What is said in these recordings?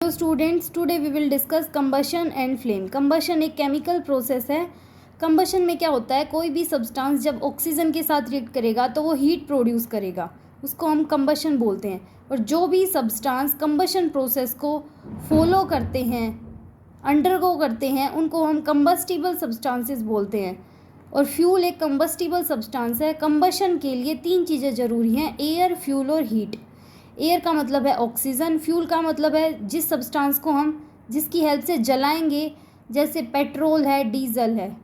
Hello students, today we will discuss combustion and flame. Combustion एक chemical process है। Combustion में क्या होता है, कोई भी सब्सटेंस जब ऑक्सीजन के साथ रिएक्ट करेगा तो वो हीट प्रोड्यूस करेगा, उसको हम कंबशन बोलते हैं। और जो भी सब्सटेंस कंबशन प्रोसेस को फॉलो करते हैं, अंडरगो करते हैं, उनको हम कंबस्टिबल सब्सटेंसेस बोलते हैं। और फ्यूल एक कंबस्टिबल सब्सटेंस है। कंबशन के लिए 3 चीज़ें ज़रूरी हैं, एयर, फ्यूल और हीट। एयर का मतलब है ऑक्सीजन, फ्यूल का मतलब है जिस सब्सटेंस को हम जिसकी हेल्प से जलाएंगे, जैसे पेट्रोल है, डीजल है।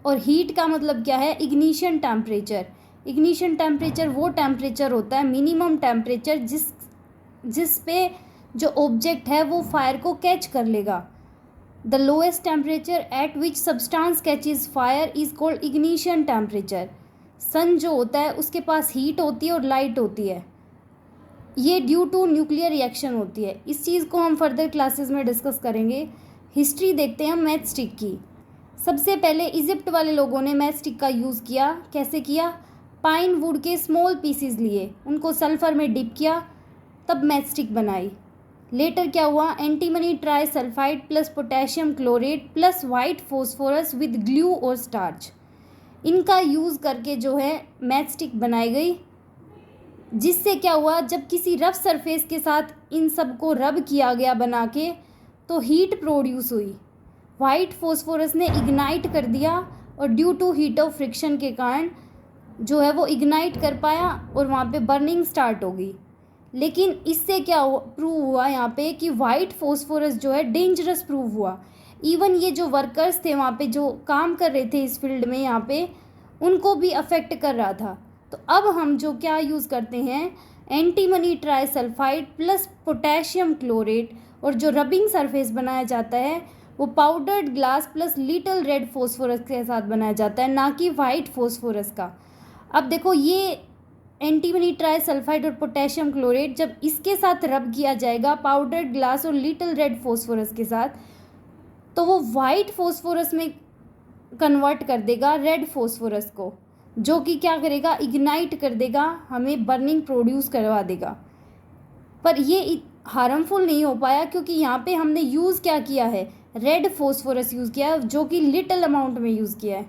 और हीट का मतलब क्या है, इग्निशन टेम्परेचर। इग्निशन टेम्परेचर वो टेम्परेचर होता है, मिनिमम टेम्परेचर जिस पे जो ऑब्जेक्ट है वो फायर को कैच कर लेगा। The lowest temperature at which substance catches fire is called ignition temperature. Sun जो होता है उसके पास हीट होती है और लाइट होती है, ये ड्यू टू न्यूक्लियर रिएक्शन होती है। इस चीज़ को हम फर्दर क्लासेस में डिस्कस करेंगे। हिस्ट्री देखते हैं हम मैच स्टिक की। सबसे पहले इजिप्ट वाले लोगों ने मैच स्टिक का यूज़ किया। कैसे किया, पाइन वुड के स्मॉल पीसीज लिए, उनको सल्फ़र में डिप किया, तब मैच स्टिक बनाई। लेटर क्या हुआ, antimony try sulphide plus potassium chlorate plus white phosphorus with glue और स्टार्च, इनका यूज़ करके जो है मैच स्टिक बनाई गई। जिससे क्या हुआ, जब किसी रफ सरफेस के साथ इन सब को रब किया गया बना के, तो हीट प्रोड्यूस हुई। वाइट फॉस्फोरस ने इग्नाइट कर दिया और due to heat of friction के कारण जो है वो इग्नाइट कर पाया और वहाँ पे बर्निंग स्टार्ट हो गई। लेकिन इससे क्या प्रूव हुआ यहाँ पे कि वाइट फॉस्फोरस जो है डेंजरस प्रूव हुआ। इवन ये जो वर्कर्स थे वहाँ पे जो काम कर रहे थे इस फील्ड में, यहाँ पे उनको भी अफेक्ट कर रहा था। तो अब हम जो क्या यूज़ करते हैं, antimony trisulphide plus potassium chlorate, और जो रबिंग सरफेस बनाया जाता है वो powdered glass plus little red phosphorus के साथ बनाया जाता है, ना कि वाइट फॉस्फोरस का। अब देखो, ये एंटीमनी ट्राइसल्फाइड और पोटेशियम क्लोरेट जब इसके साथ रब किया जाएगा पाउडर्ड ग्लास और लिटिल रेड फॉस्फोरस के साथ, तो वो वाइट फॉस्फोरस में कन्वर्ट कर देगा रेड फॉस्फोरस को, जो कि क्या करेगा, इग्नाइट कर देगा, हमें बर्निंग प्रोड्यूस करवा देगा। पर ये हार्मफुल नहीं हो पाया क्योंकि यहाँ पे हमने यूज़ क्या किया है, रेड फॉस्फोरस यूज़ किया है, जो कि लिटिल अमाउंट में यूज़ किया है।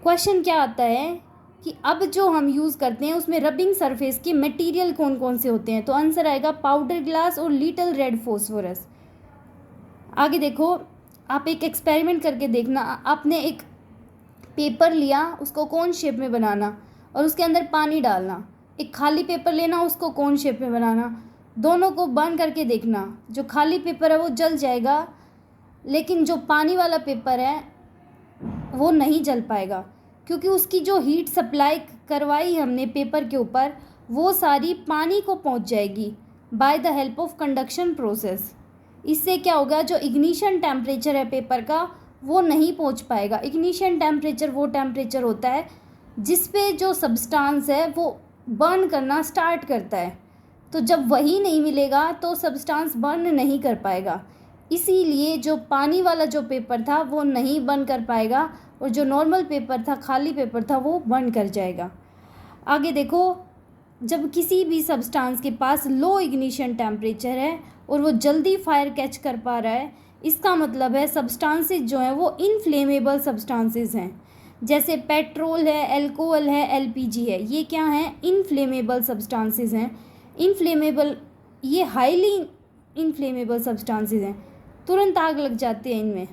क्वेश्चन क्या आता है कि अब जो हम यूज़ करते हैं उसमें रबिंग सरफेस के मटेरियल कौन कौन से होते हैं, तो आंसर आएगा पाउडर ग्लास और लिटिल रेड फॉस्फोरस। आगे देखो, आप एक एक्सपेरिमेंट करके देखना। आपने एक पेपर लिया, उसको कोन शेप में बनाना और उसके अंदर पानी डालना। एक खाली पेपर लेना, उसको कोन शेप में बनाना। दोनों को बर्न करके देखना। जो खाली पेपर है वो जल जाएगा, लेकिन जो पानी वाला पेपर है वो नहीं जल पाएगा, क्योंकि उसकी जो हीट सप्लाई करवाई हमने पेपर के ऊपर वो सारी पानी को पहुंच जाएगी by the help of conduction process. इससे क्या होगा, जो इग्निशन टेम्परेचर है पेपर का वो नहीं पहुंच पाएगा। इग्निशन टेम्परेचर वो टेम्परेचर होता है जिस पे जो सब्सटेंस है वो बर्न करना स्टार्ट करता है। तो जब वही नहीं मिलेगा तो सब्सटेंस बर्न नहीं कर पाएगा। इसीलिए जो पानी वाला जो पेपर था वो नहीं बर्न कर पाएगा, और जो नॉर्मल पेपर था, खाली पेपर था, वो बर्न कर जाएगा। आगे देखो, जब किसी भी सब्सटेंस के पास लो इग्निशन टेम्परेचर है और वो जल्दी फायर कैच कर पा रहा है, इसका मतलब है सब्सटेंसेस जो हैं वो इनफ्लेमेबल सब्सटेंसेस हैं। जैसे पेट्रोल है, अल्कोहल है, एलपीजी है, ये क्या हैं, इनफ्लेमेबल सब्सटेंसेस हैं। इनफ्लेमेबल, ये हाईली इनफ्लेमेबल सब्सटेंसेस हैं, तुरंत आग लग जाती है इनमें।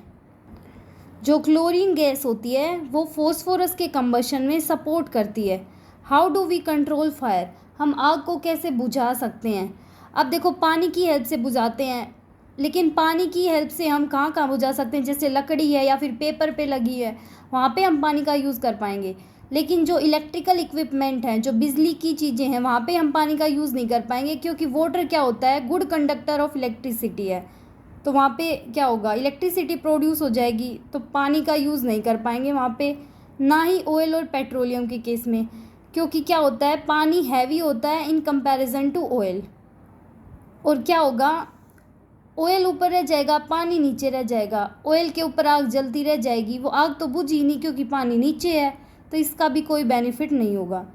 जो क्लोरीन गैस होती है वो फॉस्फोरस के कंबशन में सपोर्ट करती है। How do we control fire, हम आग को कैसे बुझा सकते हैं। अब देखो, पानी की हेल्प से बुझाते हैं, लेकिन पानी की हेल्प से हम कहाँ कहाँ बुझा सकते हैं, जैसे लकड़ी है या फिर पेपर पे लगी है, वहाँ पे हम पानी का यूज़ कर पाएंगे। लेकिन जो इलेक्ट्रिकल इक्विपमेंट हैं, जो बिजली की चीज़ें हैं, वहाँ पे हम पानी का यूज़ नहीं कर पाएंगे, क्योंकि वाटर क्या होता है, गुड कंडक्टर ऑफ इलेक्ट्रिसिटी है। तो वहाँ पे क्या होगा, इलेक्ट्रिसिटी प्रोड्यूस हो जाएगी, तो पानी का यूज़ नहीं कर पाएंगे वहाँ पे। ना ही ऑयल और पेट्रोलियम के केस में, क्योंकि क्या होता है, पानी हैवी होता है इन कंपैरिजन टू ऑयल। और क्या होगा, ऑयल ऊपर रह जाएगा, पानी नीचे रह जाएगा। ऑयल के ऊपर आग जलती रह जाएगी, वो आग तो बुझी नहीं क्योंकि पानी नीचे है, तो इसका भी कोई बेनिफिट नहीं होगा।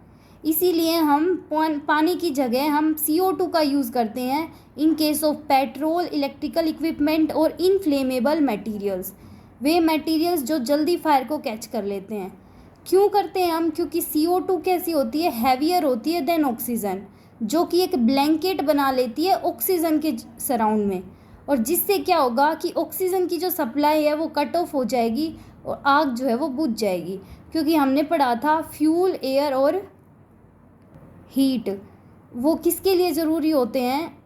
इसीलिए हम पानी की जगह हम CO2 का यूज़ करते हैं in case of petrol, electrical equipment और इनफ्लेमेबल मटेरियल्स, वे मटेरियल्स जो जल्दी फायर को कैच कर लेते हैं। क्यों करते हैं हम? क्योंकि CO2 कैसी होती है, हैवियर होती है देन ऑक्सीजन, जो कि एक ब्लैंकेट बना लेती है ऑक्सीजन के सराउंड में, और जिससे क्या होगा कि ऑक्सीजन की जो सप्लाई है वो कट ऑफ हो जाएगी और आग जो है वो बुझ जाएगी। क्योंकि हमने पढ़ा था फ्यूल, एयर और हीट वो किसके लिए ज़रूरी होते हैं?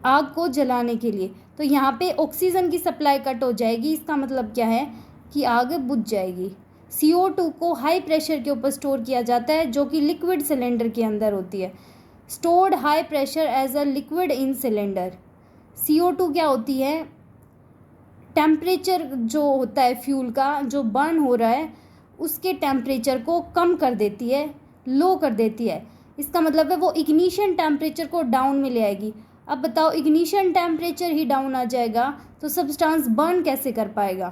आग को जलाने के लिए। तो यहाँ पे ऑक्सीजन की सप्लाई कट हो जाएगी, इसका मतलब क्या है कि आग बुझ जाएगी। CO2 को हाई प्रेशर के ऊपर स्टोर किया जाता है, जो कि लिक्विड सिलेंडर के अंदर होती है। Stored high pressure as a liquid in cylinder. CO2 क्या होती है? टेम्परेचर जो होता है फ्यूल का, जो बर्न हो रहा है उसके टेम्परेचर को कम कर देती है, लो कर देती है। इसका मतलब है वो इग्निशन टेम्परेचर को डाउन में ले आएगी। अब बताओ, इग्निशन टेम्परेचर ही डाउन आ जाएगा तो सब्सटेंस बर्न कैसे कर पाएगा?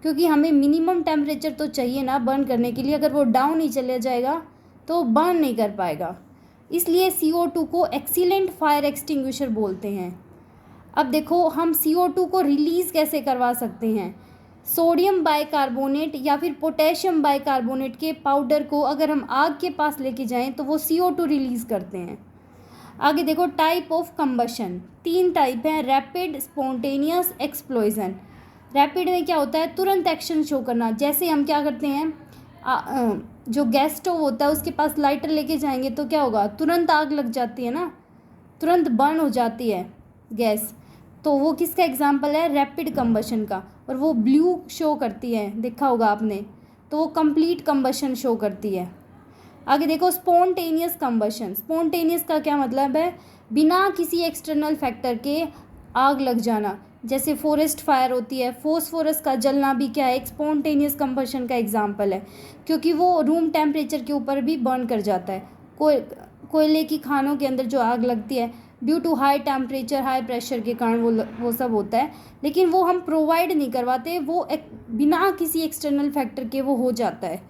क्योंकि हमें मिनिमम टेम्परेचर तो चाहिए ना बर्न करने के लिए। अगर वो डाउन ही चले जाएगा तो बर्न नहीं कर पाएगा। इसलिए CO2 को एक्सीलेंट फायर एक्सटिंग्विशर बोलते हैं। अब देखो, हम CO2 को रिलीज़ कैसे करवा सकते हैं? सोडियम बाइकार्बोनेट या फिर पोटेशियम बाइकार्बोनेट के पाउडर को अगर हम आग के पास लेके जाएं तो वो CO2 रिलीज़ करते हैं। आगे देखो, टाइप ऑफ कंबशन। 3 टाइप हैं, रैपिड, स्पॉन्टेनियस, एक्सप्लोजन। रैपिड में क्या होता है? तुरंत एक्शन शो करना। जैसे हम क्या करते हैं, जो गैस स्टोव होता है उसके पास लाइटर लेके जाएंगे तो क्या होगा? तुरंत आग लग जाती है ना, तुरंत बर्न हो जाती है गैस। तो वो किसका एग्जाम्पल है? रैपिड कंबशन का। और वो ब्लू शो करती है, देखा होगा आपने, तो वो कंप्लीट कंबशन शो करती है। आगे देखो, स्पॉन्टेनियस कंबशन। स्पॉन्टेनियस का क्या मतलब है? बिना किसी एक्सटर्नल फैक्टर के आग लग जाना। जैसे फॉरेस्ट फायर होती है, फॉस्फोरस का जलना भी क्या है? एक स्पॉन्टेनियस कंबशन का एग्जाम्पल है, क्योंकि वो रूम टेम्परेचर के ऊपर भी बर्न कर जाता है। कोयले की खानों के अंदर जो आग लगती है due to high temperature, high pressure के कारण वो सब होता है, लेकिन वो हम प्रोवाइड नहीं करवाते, वो बिना किसी एक्सटर्नल फैक्टर के वो हो जाता है।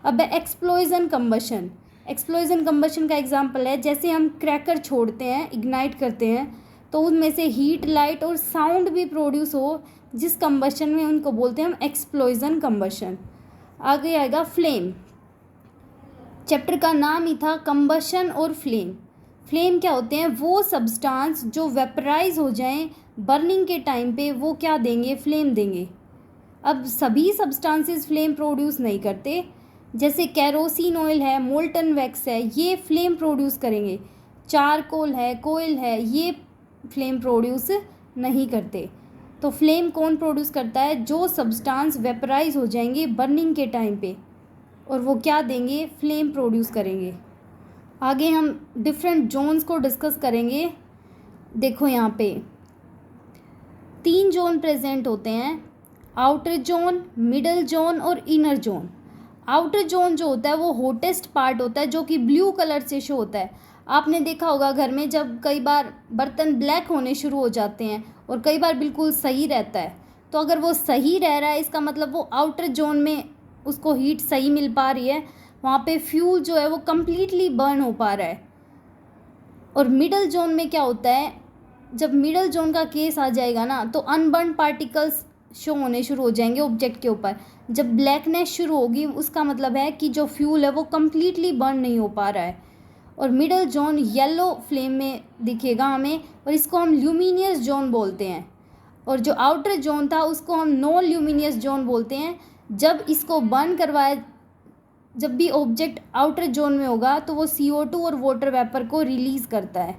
अब एक्सप्लोजन कंबशन। एक्सप्लोजन कंबशन का एग्जांपल है, जैसे हम क्रैकर छोड़ते हैं, इग्नाइट करते हैं, तो उनमें से हीट, लाइट और साउंड भी प्रोड्यूस हो जिस कंबशन में, उनको बोलते हैं हम एक्सप्लोजन कंबशन। आगे आएगा फ्लेम। चैप्टर का नाम ही था कंबशन और फ्लेम। फ्लेम क्या होते हैं? वो सब्सटेंस जो वेपराइज हो जाएं बर्निंग के टाइम पे, वो क्या देंगे? फ्लेम देंगे। अब सभी सब्सटेंसेस फ्लेम प्रोड्यूस नहीं करते। जैसे कैरोसिन ऑयल है, मोल्टन वैक्स है, ये फ्लेम प्रोड्यूस करेंगे। चारकोल है, कोयल है, ये फ्लेम प्रोड्यूस नहीं करते। तो फ्लेम कौन प्रोड्यूस करता है? जो सब्सटेंस वेपराइज हो जाएंगे बर्निंग के टाइम पे, और वो क्या देंगे? फ्लेम प्रोड्यूस करेंगे। आगे हम डिफरेंट जोन्स को डिस्कस करेंगे। देखो, यहाँ पे 3 जोन प्रेजेंट होते हैं, आउटर जोन, मिडल जोन और इनर जोन। आउटर जोन जो होता है वो हॉटेस्ट पार्ट होता है, जो कि ब्लू कलर से शो होता है। आपने देखा होगा घर में जब कई बार बर्तन ब्लैक होने शुरू हो जाते हैं और कई बार बिल्कुल सही रहता है, तो अगर वो सही रह रहा है इसका मतलब वो आउटर जोन में उसको हीट सही मिल पा रही है, वहाँ पे फ्यूल जो है वो कम्प्लीटली बर्न हो पा रहा है। और मिडल जोन में क्या होता है? जब मिडल जोन का केस आ जाएगा ना, तो अनबर्न पार्टिकल्स शो होने शुरू हो जाएंगे ऑब्जेक्ट के ऊपर। जब ब्लैकनेस शुरू होगी उसका मतलब है कि जो फ्यूल है वो कम्प्लीटली बर्न नहीं हो पा रहा है। और मिडल जोन येलो फ्लेम में दिखेगा हमें, और इसको हम ल्यूमिनियस जोन बोलते हैं। और जो आउटर जोन था उसको हम नॉन ल्यूमिनियस जोन बोलते हैं। जब इसको बर्न करवाया, जब भी ऑब्जेक्ट आउटर जोन में होगा तो वो CO2 और वाटर वेपर को रिलीज़ करता है।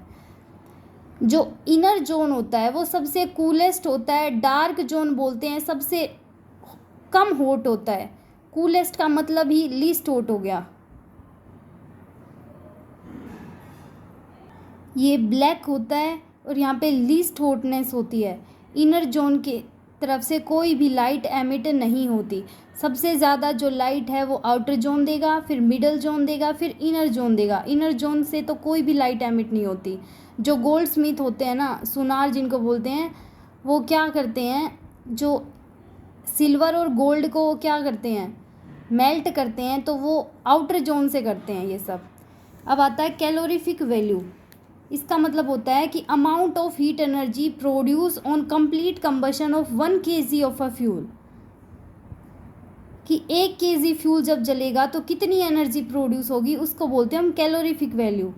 जो इनर जोन होता है वो सबसे कूलेस्ट होता है, डार्क जोन बोलते हैं, सबसे कम हॉट होता है। कूलेस्ट का मतलब ही लीस्ट हॉट हो गया। ये ब्लैक होता है और यहाँ पे लीस्ट हॉटनेस होती है। इनर जोन के तरफ से कोई भी लाइट एमिट नहीं होती। सबसे ज़्यादा जो लाइट है वो आउटर जोन देगा, फिर मिडल जोन देगा, फिर इनर जोन देगा। इनर जोन से तो कोई भी लाइट एमिट नहीं होती। जो गोल्ड स्मिथ होते हैं ना, सुनार जिनको बोलते हैं, वो क्या करते हैं? जो सिल्वर और गोल्ड को क्या करते हैं? मेल्ट करते हैं तो वो आउटर जोन से करते हैं ये सब। अब आता है कैलोरीफिक वैल्यू। इसका मतलब होता है कि amount of heat energy produce on complete combustion of 1 kg of a fuel, कि 1 kg फ्यूल जब जलेगा तो कितनी एनर्जी प्रोड्यूस होगी, उसको बोलते हैं हम कैलोरीफिक वैल्यू।